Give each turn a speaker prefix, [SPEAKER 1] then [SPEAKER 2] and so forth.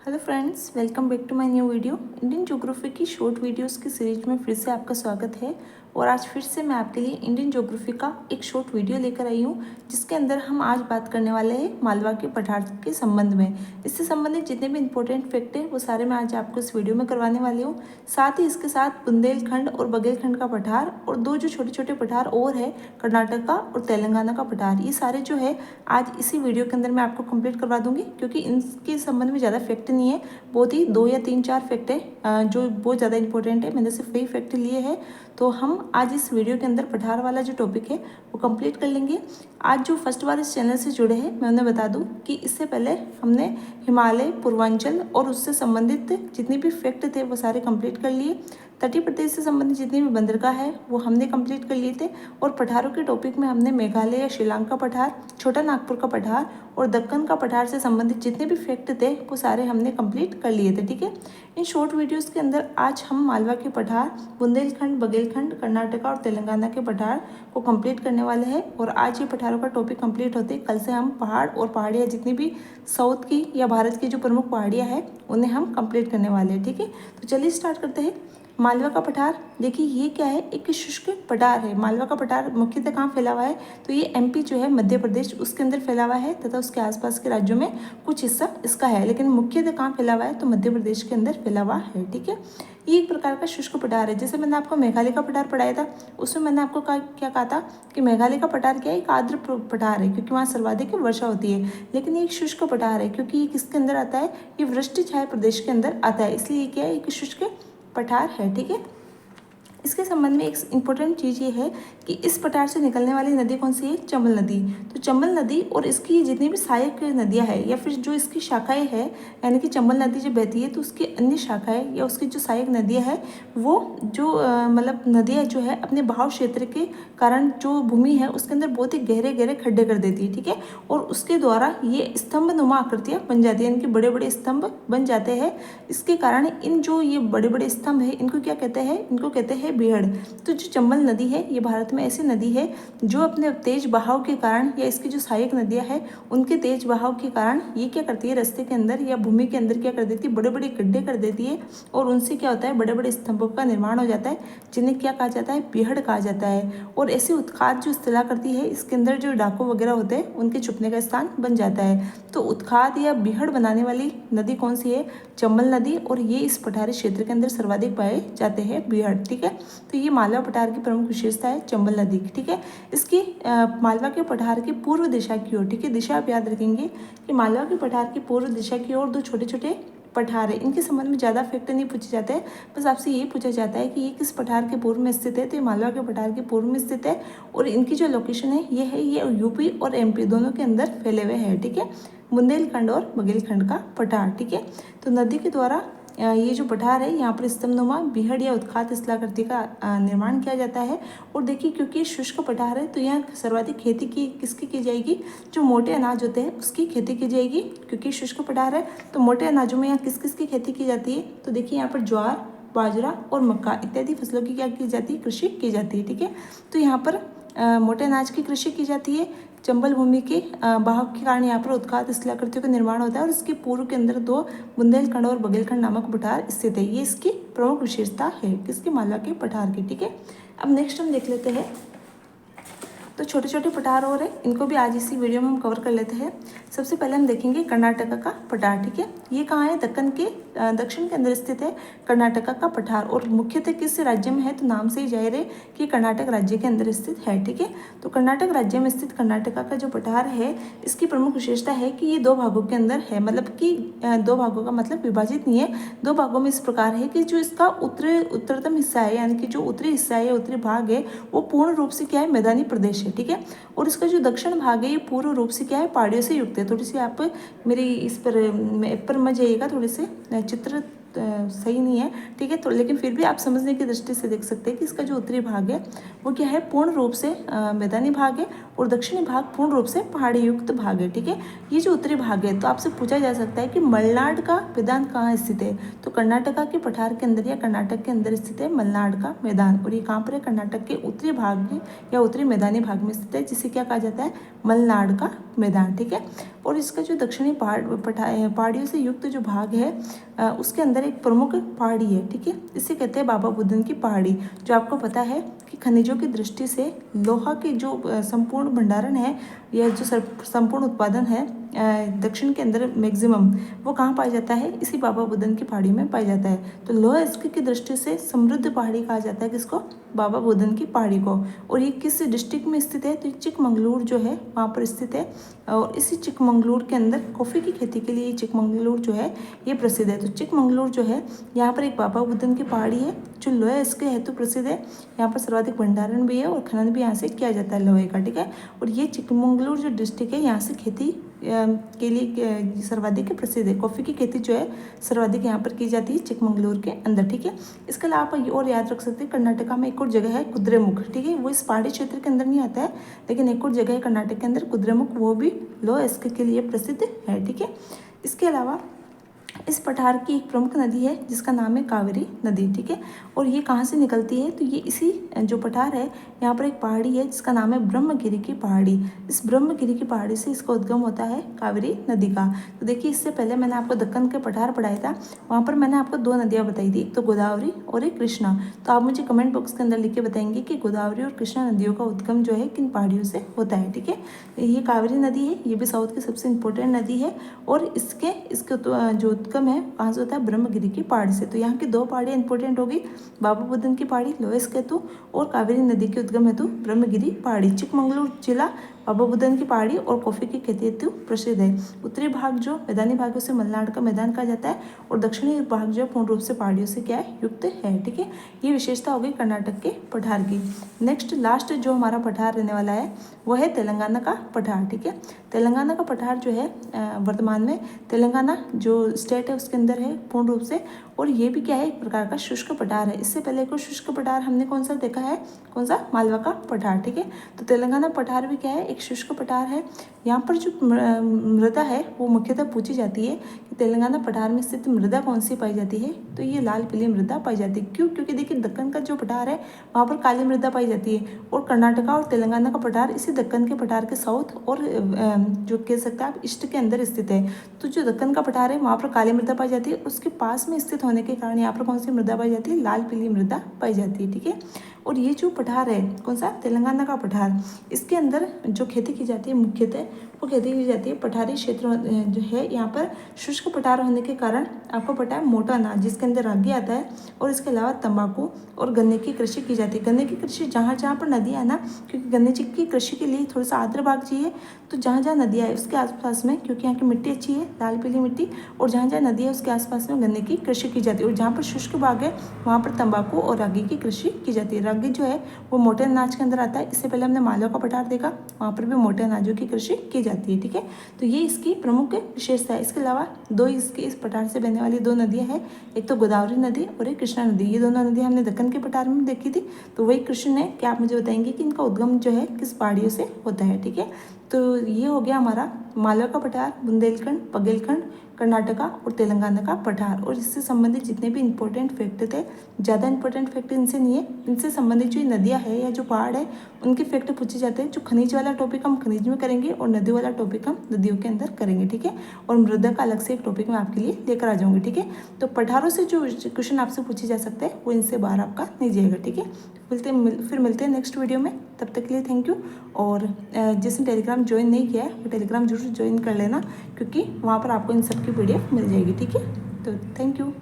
[SPEAKER 1] Hello friends, welcome back to my new video. Indian geography की short videos की series में फिर से आपका स्वागत है। और आज फिर से मैं आपके लिए इंडियन ज्योग्राफी का एक शॉर्ट वीडियो लेकर आई हूँ, जिसके अंदर हम आज बात करने वाले हैं मालवा के पठार के संबंध में। इससे संबंधित जितने भी इंपॉर्टेंट फैक्ट हैं वो सारे मैं आज आपको इस वीडियो में करवाने वाली हूँ। साथ ही इसके साथ बुंदेलखंड और बघेलखंड का पठार और दो जो छोटे छोटे पठार और है, कर्नाटक का और तेलंगाना का पठार, ये सारे जो है आज इसी वीडियो के अंदर मैं आपको कंप्लीट करवा दूंगी, क्योंकि इनके संबंध में ज़्यादा फैक्ट नहीं है, बहुत ही 2 या 3-4 फैक्ट है जो बहुत ज़्यादा इंपॉर्टेंट है। मैंने सिर्फ वही फैक्ट लिए हैं, तो हम आज इस वीडियो के अंदर पठार वाला जो टॉपिक है वो कंप्लीट कर लेंगे। आज जो फर्स्ट बार इस चैनल से जुड़े हैं, मैं उन्हें बता दूं कि इससे पहले हमने हिमालय, पूर्वांचल और उससे संबंधित जितने भी फैक्ट थे वो सारे कंप्लीट कर लिए। तटीय प्रदेश से संबंधित जितनी भी बंदरगाह है वो हमने कंप्लीट कर लिए थे। और पठारों के टॉपिक में हमने मेघालय या शिलांग का पठार, छोटा नागपुर का पठार और दक्कन का पठार से संबंधित जितने भी फैक्ट थे वो सारे हमने कंप्लीट कर लिए थे। ठीक है, इन शॉर्ट वीडियोस के अंदर आज हम मालवा के पठार, बुंदेलखंड, बघेलखंड, कर्नाटका और तेलंगाना के पठार को कंप्लीट करने वाले हैं। और आज ये पठारों का टॉपिक कंप्लीट होते कल से हम पहाड़ और पहाड़ियाँ जितनी भी साउथ की या भारत की जो प्रमुख पहाड़ियाँ हैं उन्हें हम कंप्लीट करने वाले हैं। ठीक है, तो चलिए स्टार्ट करते हैं। मालवा का पठार, देखिए ये क्या है, एक शुष्क पठार है। मालवा का पठार मुख्यतः कहाँ फैला हुआ है, तो ये एमपी जो है, मध्य प्रदेश, उसके अंदर फैला हुआ है तथा उसके आसपास के राज्यों में कुछ हिस्सा इसका है, लेकिन मुख्यतः कहाँ फैला हुआ है, तो मध्य प्रदेश के अंदर फैला हुआ है। ठीक है, ये एक प्रकार का शुष्क पठार है। जैसे मैंने आपको मेघालय का पठार पढ़ाया था, उसमें मैंने आपको क्या कहा था कि मेघालय का पठार क्या है, एक आर्द्र पठार है क्योंकि वहाँ सर्वाधिक वर्षा होती है। लेकिन ये एक शुष्क पठार है क्योंकि ये किसके अंदर आता है, ये वृष्टि छाया प्रदेश के अंदर आता है, इसलिए ये क्या है, एक शुष्क पठार है। ठीक है, इसके संबंध में एक इम्पोर्टेंट चीज़ ये है कि इस पठार से निकलने वाली नदी कौन सी है, चंबल नदी। तो चंबल नदी और इसकी जितनी भी सहायक नदियाँ हैं या फिर जो इसकी शाखाएं हैं, यानी कि चंबल नदी जो बहती है तो उसकी अन्य शाखाएं या उसकी जो सहायक नदियाँ हैं वो जो मतलब नदियाँ जो है अपने बहाव क्षेत्र के कारण जो भूमि है उसके अंदर बहुत ही गहरे गहरे खड्डे कर देती है। ठीक है, और उसके द्वारा ये स्तंभ नुमा आकृतियाँ बन जाती है, इनके बड़े बड़े स्तंभ बन जाते हैं। इसके कारण इन जो ये बड़े बड़े स्तंभ है इनको क्या कहते हैं, इनको कहते हैं बीहड़। तो जो चंबल नदी है ये भारत में ऐसी नदी है जो अपने तेज बहाव के कारण या इसकी जो सहायक नदियां हैं उनके तेज बहाव के कारण ये क्या करती है, रास्ते के अंदर या भूमि के अंदर क्या कर देती है, बड़े बड़े गड्ढे कर देती है और उनसे क्या होता है, बड़े बड़े स्तंभों का निर्माण हो जाता है, जिन्हें क्या कहा जाता है, बीहड़ कहा जाता है। और ऐसी उत्खात जो स्थला करती है इसके अंदर जो डाकू वगैरह होते हैं उनके छुपने का स्थान बन जाता है। तो उत्खात या बीहड़ बनाने वाली नदी कौन सी है, चंबल नदी, और ये इस पठारी क्षेत्र के अंदर सर्वाधिक पाए जाते हैं बीहड़। ठीक है, तो ये मालवा पठार की प्रमुख विशेषता है चंबल नदी की। ठीक है, इसकी मालवा के पठार की पूर्व दिशा की ओर, ठीक है, दिशा आप याद रखेंगे कि मालवा के पठार की पूर्व दिशा की ओर दो छोटे छोटे पठार है। इनके संबंध में ज़्यादा फैक्ट नहीं पूछे जाते हैं, बस आपसे ये पूछा जाता है कि ये किस पठार के पूर्व में स्थित है, तो ये मालवा के पठार के पूर्व में स्थित है और इनकी जो लोकेशन है ये यूपी और एमपी दोनों के अंदर फैले हुए हैं। ठीक है, बुंदेलखंड और बघेलखंड का पठार। ठीक है, तो नदी के द्वारा ये जो पठार है यहाँ पर स्तंभनुमा बीहड़ या उत्खात स्थलाकृति का निर्माण किया जाता है। और देखिए क्योंकि ये शुष्क पठार है तो यहाँ सर्वाधिक खेती की किसकी की जाएगी, जो मोटे अनाज होते हैं उसकी खेती की जाएगी। क्योंकि शुष्क पठार है तो मोटे अनाजों में यहाँ किस किस की खेती की जाती है, तो देखिए यहाँ पर ज्वार, बाजरा और मक्का इत्यादि फसलों की क्या की जाती है, कृषि की जाती है। ठीक है, तो यहाँ पर मोटे अनाज की कृषि की जाती है। चंबल भूमि के बहाव के कारण यहाँ पर उत्खात स्थलाकृतियों का निर्माण होता है और इसके पूर्व के अंदर दो बुंदेलखंड और बघेलखंड नामक पठार स्थित है। ये इसकी प्रमुख विशेषता है किसकी, मालवा के पठार की। ठीक है, अब नेक्स्ट हम देख लेते हैं, तो छोटे छोटे पठार और हैं, इनको भी आज इसी वीडियो में हम कवर कर लेते हैं। सबसे पहले हम देखेंगे कर्नाटका का पठार। ठीक है, ये कहाँ है, दक्कन के दक्षिण के अंदर स्थित है कर्नाटका का पठार और मुख्यतः किस राज्य में है, तो नाम से ही जाहिर है कि कर्नाटक राज्य के अंदर स्थित है। ठीक है, तो कर्नाटक राज्य में स्थित कर्नाटका का जो पठार है इसकी प्रमुख विशेषता है कि ये दो भागों के अंदर है, मतलब कि दो भागों का मतलब विभाजित नहीं है, दो भागों में इस प्रकार है कि जो इसका उत्तरतम हिस्सा है, यानी कि जो उत्तरी हिस्सा है, उत्तरी भाग है, वो पूर्ण रूप से क्या है, मैदानी प्रदेश है। ठीक है, और इसका जो दक्षिण भाग है ये पूर्ण रूप से क्या है, पहाड़ियों से युक्त है। थोड़ी सी आप मेरी इस पर ऐप पर मत जाइएगा, थोड़े से चित्र सही नहीं है। ठीक है, तो लेकिन फिर भी आप समझने की दृष्टि से देख सकते हैं कि इसका जो उत्तरी भाग है वो क्या है, पूर्ण रूप से मैदानी भाग है और दक्षिणी भाग पूर्ण रूप से पहाड़ी युक्त भाग है। ठीक है, ये जो उत्तरी भाग है, तो आपसे पूछा जा सकता है कि मलनाड का मैदान कहाँ स्थित है, तो कर्नाटका के पठार के अंदर या कर्नाटक के अंदर स्थित है मलनाड का मैदान। और ये कहाँ पर है, कर्नाटक के उत्तरी भाग में या उत्तरी मैदानी भाग में स्थित है, जिसे क्या कहा जाता है, मलनाड का मैदान। ठीक है, और इसका जो दक्षिणी पहाड़ियों से युक्त जो भाग है उसके अंदर एक प्रमुख पहाड़ी है, ठीक है। इसे कहते हैं बाबा बुदन की पहाड़ी। जो आपको पता है कि खनिजों की दृष्टि से लोहा के जो संपूर्ण भंडारण है या जो संपूर्ण उत्पादन है दक्षिण के अंदर मैक्सिमम, वो कहाँ पाया जाता है, इसी बाबा बुदन की पहाड़ी में पाया जाता है। तो लोहा इसकी की दृष्टि से समृद्ध पहाड़ी कहा जाता है किसको, बाबा बुदन की पहाड़ी को। और ये किस डिस्ट्रिक्ट में स्थित है, तो ये चिकमंगलूर जो है वहाँ पर स्थित है। और इसी चिकमंगलूर के अंदर कॉफ़ी की खेती के लिए चिकमंगलूर जो है ये प्रसिद्ध है। तो चिकमंगलूर जो है यहाँ पर एक बाबा बुदन की पहाड़ी है जो लोहे इसके हेतु प्रसिद्ध है। यहाँ पर सर्वाधिक भंडारण भी है और खनन भी यहाँ से किया जाता है लोहे का, ठीक है। और ये चिकमंगलूर जो डिस्ट्रिक्ट है यहाँ से खेती के लिए सर्वाधिक प्रसिद्ध है। कॉफ़ी की खेती जो है सर्वाधिक यहाँ पर की जाती है चिकमंगलूर के अंदर, ठीक है। इसके अलावा आप ये और याद रख सकते हैं कर्नाटका में एक और जगह है कुद्रेमुख, ठीक है। वो इस पहाड़ी क्षेत्र के अंदर नहीं आता है, लेकिन एक और जगह है कर्नाटक के अंदर कुद्रेमुख, वो भी लोह इस्क के लिए प्रसिद्ध है, ठीक है। इसके अलावा इस पठार की एक प्रमुख नदी है जिसका नाम है कावेरी नदी, ठीक है। और ये कहाँ से निकलती है, तो ये इसी जो पठार है यहाँ पर एक पहाड़ी है जिसका नाम है ब्रह्मगिरी की पहाड़ी। इस ब्रह्मगिरी की पहाड़ी से इसका उद्गम होता है कावेरी नदी का। तो देखिए इससे पहले मैंने आपको दक्कन के पठार पढ़ाया था, वहाँ पर मैंने आपको दो नदियाँ बताई थी, एक तो गोदावरी और एक कृष्णा। तो आप मुझे कमेंट बॉक्स के अंदर लिख के बताएंगे कि गोदावरी और कृष्णा नदियों का उद्गम जो है किन पहाड़ियों से होता है, ठीक है। ये कावेरी नदी है, ये भी साउथ की सबसे इंपॉर्टेंट नदी है और इसके जो उद्गम है कहाँ से होता है, ब्रह्मगिरी की पहाड़ी से। तो यहाँ की दो पहाड़ियाँ इंपॉर्टेंट होगी, बाबा बुदन की पहाड़ी लोएस्ट हेतु और कावेरी नदी के उद्गम हेतु ब्रह्मगिरी पहाड़ी। चिकमंगलूर जिला बाबा बुदन की पहाड़ी और कॉफ़ी की खेती हेतु प्रसिद्ध है। उत्तरी भाग जो मैदानी भाग उसे मलनाड का मैदान कहा जाता है और दक्षिणी भाग जो पूर्ण रूप से पहाड़ियों से क्या है, युक्त है, ठीक है। ये विशेषता हो गई कर्नाटक के पठार की। नेक्स्ट लास्ट जो हमारा पठार रहने वाला है वो है तेलंगाना का पठार, ठीक है। तेलंगाना का पठार जो है वर्तमान में तेलंगाना जो स्टेट है उसके अंदर है पूर्ण रूप से, और ये भी क्या है, एक प्रकार का शुष्क पठार है। इससे पहले को शुष्क पठार हमने कौन सा देखा है, कौन सा, मालवा का पठार, ठीक है। तो तेलंगाना पठार भी क्या है, एक शुष्क पठार है। यहाँ पर जो मृदा है वो मुख्यतः पूछी जाती है कि तेलंगाना पठार में स्थित मृदा कौन सी पाई जाती है, तो ये लाल पीली मृदा पाई जाती है। क्यों, क्योंकि देखिए दक्कन का जो पठार है वहाँ पर काली मृदा पाई जाती है और कर्नाटका और तेलंगाना का पठार इसी दक्कन के पठार के साउथ और जो कह सकते हैं आप ईस्ट के अंदर स्थित है। तो जो दक्कन का पठार है वहाँ पर काली मृदा पाई जाती है, उसके पास में स्थित होने के कारण यहाँ पर कौन सी मृदा पाई जाती है, लाल पीली मृदा पाई जाती है, ठीक है। और ये जो पठार है कौन सा, तेलंगाना का पठार, इसके अंदर जो खेती की जाती है मुख्यतः वो खेती की जाती है पठारी क्षेत्र जो है। यहाँ पर शुष्क पठार होने के कारण आपको पता है मोटा अनाज जिसके अंदर रागी आता है और इसके अलावा तंबाकू और गन्ने की कृषि की जाती है। गन्ने की कृषि जहाँ जहाँ पर नदियाँ है ना, क्योंकि गन्ने की कृषि के लिए थोड़ा सा आर्द्र भाग चाहिए, तो जहाँ जहाँ नदियाँ है उसके आसपास में, क्योंकि यहाँ की मिट्टी अच्छी है, लाल पीली मिट्टी, और जहाँ जहाँ नदी है उसके आसपास में गन्ने की कृषि की जाती है। और जहाँ पर शुष्क भाग है वहाँ पर तंबाकू और रागी की कृषि की जाती है। रागी जो है वो मोटे अनाज के अंदर आता है। इससे पहले हमने मालवा का पठार देखा, वहाँ पर भी मोटे अनाजों की कृषि की जाती है, ठीक है। तो ये इसकी प्रमुख विशेषता है। इसके अलावा दो इसके इस पठार से बहने वाली दो नदियाँ हैं, एक तो गोदावरी नदी और एक कृष्णा नदी। ये दोनों नदी हमने दक्कन के पठार में देखी थी। तो वही कृष्ण है, क्या आप मुझे बताएंगे कि इनका उद्गम जो है किस पहाड़ियों से होता है, ठीक है। तो ये हो गया हमारा मालवा का पठार, बुंदेलखंड, बघेलखंड, कर्नाटका और तेलंगाना का पठार। और इससे संबंधित जितने भी इंपॉर्टेंट फैक्ट थे, ज़्यादा इंपॉर्टेंट फैक्ट इनसे नहीं है, इनसे संबंधित जो नदियाँ है या जो पहाड़ है उनके फैक्ट पूछे जाते हैं। जो खनिज वाला टॉपिक हम खनिज में करेंगे और नदी वाला टॉपिक हम नदियों के अंदर करेंगे, ठीक है। और मृदा का अलग से एक टॉपिक मैं आपके लिए लेकर आ जाऊँगी, ठीक है। तो पठारों से जो क्वेश्चन आपसे पूछे जा सकते हैं वो इनसे बाहर आपका नहीं जाएगा, ठीक है। फिर मिलते हैं नेक्स्ट वीडियो में, तब तक के लिए थैंक यू। और जिसने टेलीग्राम ज्वाइन नहीं किया है वो टेलीग्राम जरूर ज्वाइन कर लेना, क्योंकि वहाँ पर आपको इन सब की PDF मिल जाएगी, ठीक है। तो थैंक यू।